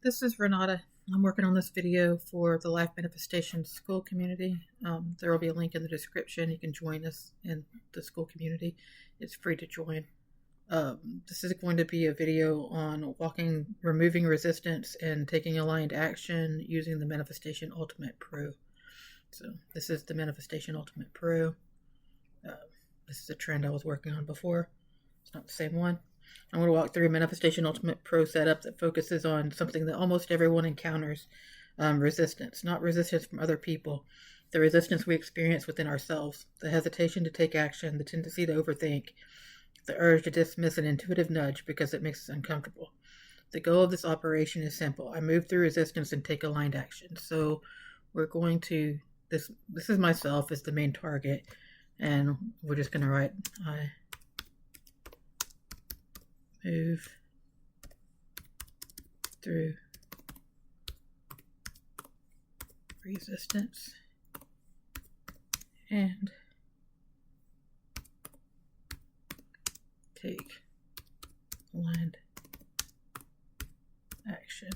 This is Renata. I'm working on this video for the Life Manifestation School community. There will be a link in the description. You can join us in the school community. It's free to join. This is going to be a video on removing resistance and taking aligned action using the Manifestation Ultimate Pro. So this is the Manifestation Ultimate Pro. This is a trend I was working on before. It's not the same one. I'm going to walk through a Manifestation Ultimate Pro setup that focuses on something that almost everyone encounters, resistance. Not resistance from other people, the resistance we experience within ourselves, the hesitation to take action, the tendency to overthink, the urge to dismiss an intuitive nudge because it makes us uncomfortable. The goal of this operation is simple. I move through resistance and take aligned action. So we're going to, this is myself as the main target, and we're just going to write I move through resistance and take aligned action.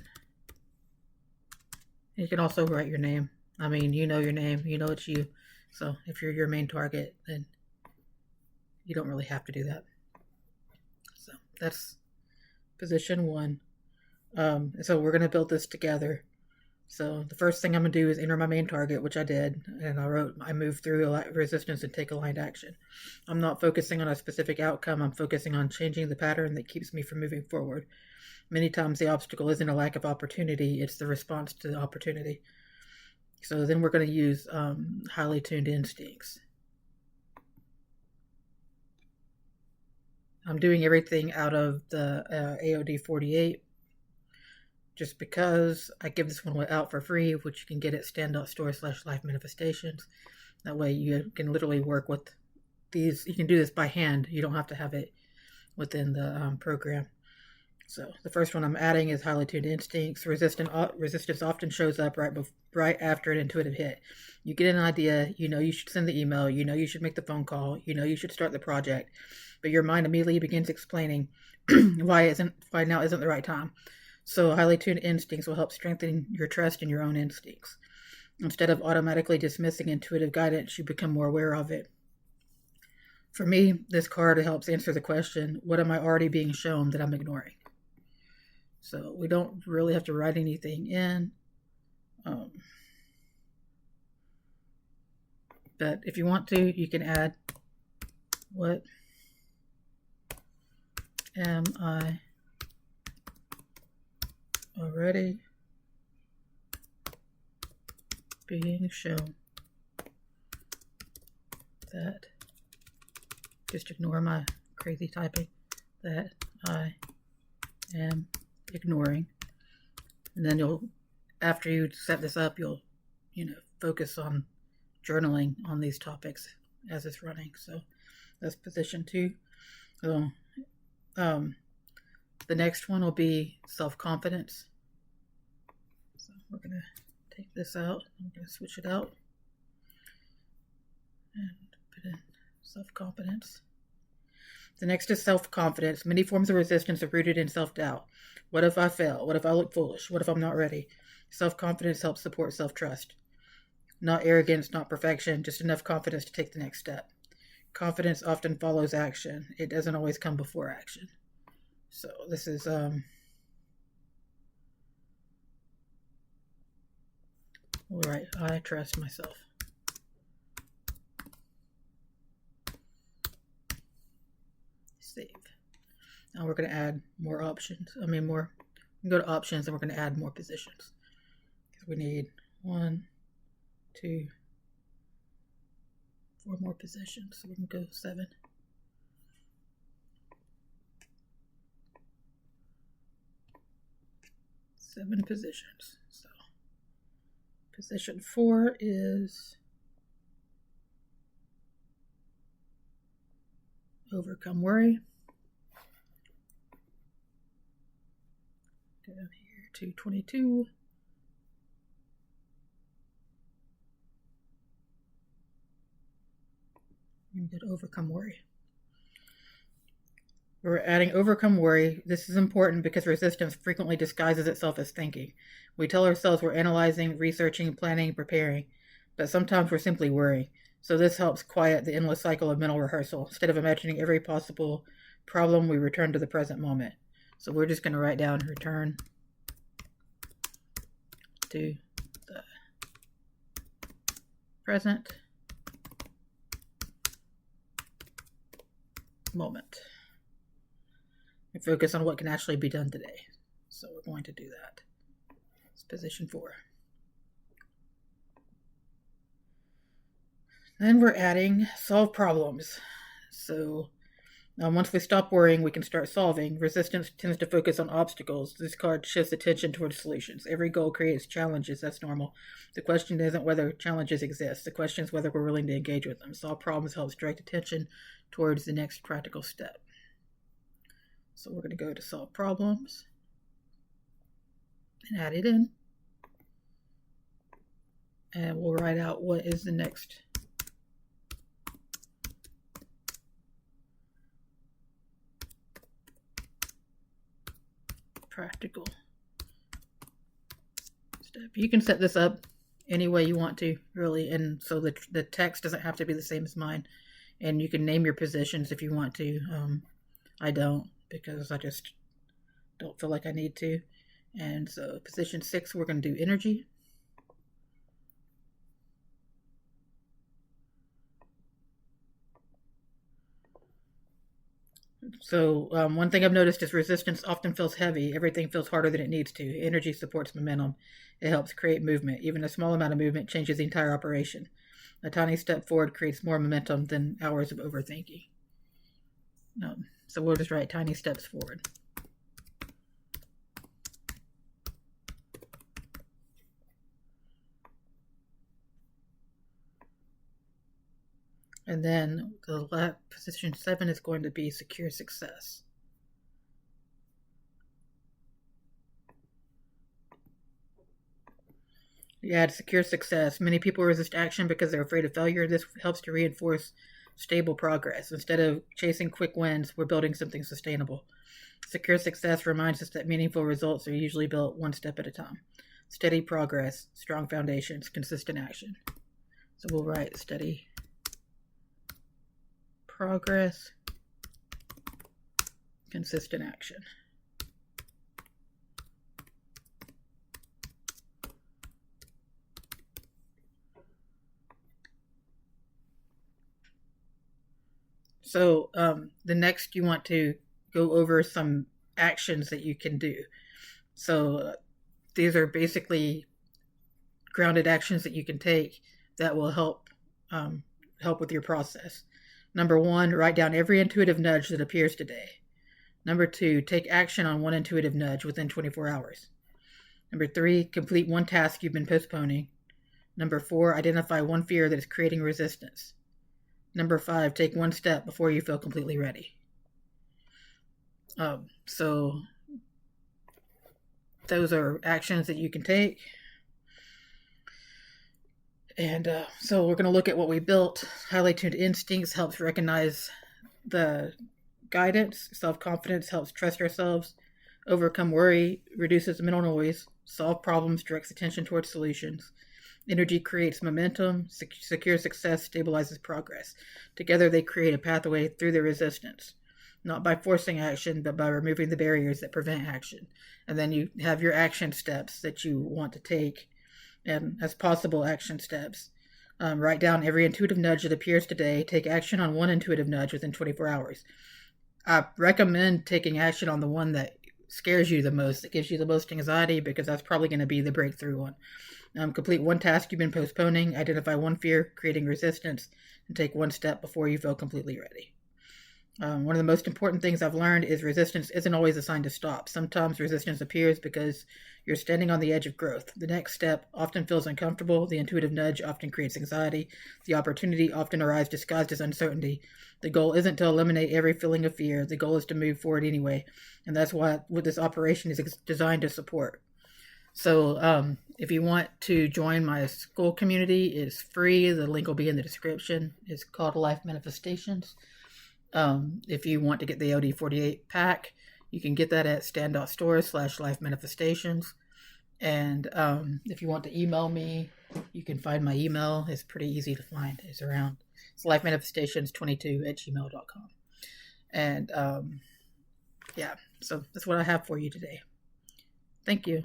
You can also write your name. I mean, you know your name, you know it's you. So if you're your main target, then you don't really have to do that. So that's position one. So we're going to build this together. So the first thing I'm going to do is enter my main target, which I did, and I move through resistance and take aligned action. I'm not focusing on a specific outcome. I'm focusing on changing the pattern that keeps me from moving forward. Many times the obstacle isn't a lack of opportunity, it's the response to the opportunity. So then we're going to use highly tuned instincts. I'm doing everything out of the AOD48 just because I give this one out for free, which you can get at stand.store/life manifestations. That way you can literally work with these. You can do this by hand. You don't have to have it within the program. So the first one I'm adding is highly tuned instincts. Resistance often shows up right after an intuitive hit. You get an idea, you know you should send the email, you know you should make the phone call, you know you should start the project, but your mind immediately begins explaining why now isn't the right time. So highly tuned instincts will help strengthen your trust in your own instincts. Instead of automatically dismissing intuitive guidance, you become more aware of it. For me, this card helps answer the question, what am I already being shown that I'm ignoring? So we don't really have to write anything in. But if you want to, you can add, what am I already being shown that, just ignore my crazy typing, that I am ignoring. And then after you set this up, you'll focus on journaling on these topics as it's running. So that's position 2. So the next one will be self-confidence. So we're going to take this out. I'm going to switch it out and put in self-confidence. The next is self-confidence. Many forms of resistance are rooted in self-doubt. What if I fail? What if I look foolish? What if I'm not ready? Self-confidence helps support self-trust. Not arrogance, not perfection, just enough confidence to take the next step. Confidence often follows action. It doesn't always come before action. So this is all right, I trust myself. Save. Now we're going to add more options. We can go to options and we're going to add more positions. We need 1, 2, 4 more positions. So we can go 7. Seven positions. So position 4 is Overcome Worry. Go down here to 22. And get Overcome Worry. We're adding overcome worry. This is important because resistance frequently disguises itself as thinking. We tell ourselves we're analyzing, researching, planning, preparing, but sometimes we're simply worrying. So this helps quiet the endless cycle of mental rehearsal. Instead of imagining every possible problem, we return to the present moment. So we're just going to write down return to the present moment and focus on what can actually be done today. So we're going to do that. It's position 4. Then we're adding solve problems. So once we stop worrying, we can start solving. Resistance tends to focus on obstacles. This card shifts attention towards solutions. Every goal creates challenges. That's normal. The question isn't whether challenges exist. The question is whether we're willing to engage with them. Solve problems helps direct attention towards the next practical step. So we're going to go to solve problems and add it in. And we'll write out what is the next practical step. You can set this up any way you want to, really, and so the text doesn't have to be the same as mine. And you can name your positions if you want to. I don't, because I just don't feel like I need to. And so position 6, we're going to do energy. So one thing I've noticed is resistance often feels heavy. Everything feels harder than it needs to. Energy supports momentum. It helps create movement. Even a small amount of movement changes the entire operation. A tiny step forward creates more momentum than hours of overthinking. So we'll just write tiny steps forward. And then the position 7 is going to be secure success. You add secure success. Many people resist action because they're afraid of failure. This helps to reinforce stable progress. Instead of chasing quick wins, we're building something sustainable. Secure success reminds us that meaningful results are usually built one step at a time. Steady progress, strong foundations, consistent action. So we'll write steady progress, consistent action. So the next you want to go over some actions that you can do. So these are basically grounded actions that you can take that will help with your process. Number 1, write down every intuitive nudge that appears today. Number 2, take action on one intuitive nudge within 24 hours. Number 3, complete one task you've been postponing. Number 4, identify one fear that is creating resistance. Number 5, take one step before you feel completely ready. So those are actions that you can take. And so we're going to look at what we built. Highly tuned instincts helps recognize the guidance. Self-confidence helps trust ourselves. Overcome worry reduces the mental noise. Solve problems directs attention towards solutions. Energy creates momentum. Secure success stabilizes progress. Together they create a pathway through the resistance, not by forcing action, but by removing the barriers that prevent action. And then you have your action steps that you want to take. And as possible action steps. Write down every intuitive nudge that appears today. Take action on one intuitive nudge within 24 hours. I recommend taking action on the one that scares you the most, that gives you the most anxiety, because that's probably going to be the breakthrough one. Complete one task you've been postponing. Identify one fear creating resistance, and take one step before you feel completely ready. One of the most important things I've learned is resistance isn't always a sign to stop. Sometimes resistance appears because you're standing on the edge of growth. The next step often feels uncomfortable. The intuitive nudge often creates anxiety. The opportunity often arrives disguised as uncertainty. The goal isn't to eliminate every feeling of fear. The goal is to move forward anyway. And that's what this operation is designed to support. So if you want to join my school community, it's free. The link will be in the description. It's called Life Manifestations. If you want to get the AOD48 pack, you can get that at stand.store/life manifestations. And if you want to email me, you can find my email. It's pretty easy to find. It's lifemanifestations22@gmail.com. And yeah, so that's what I have for you today. Thank you.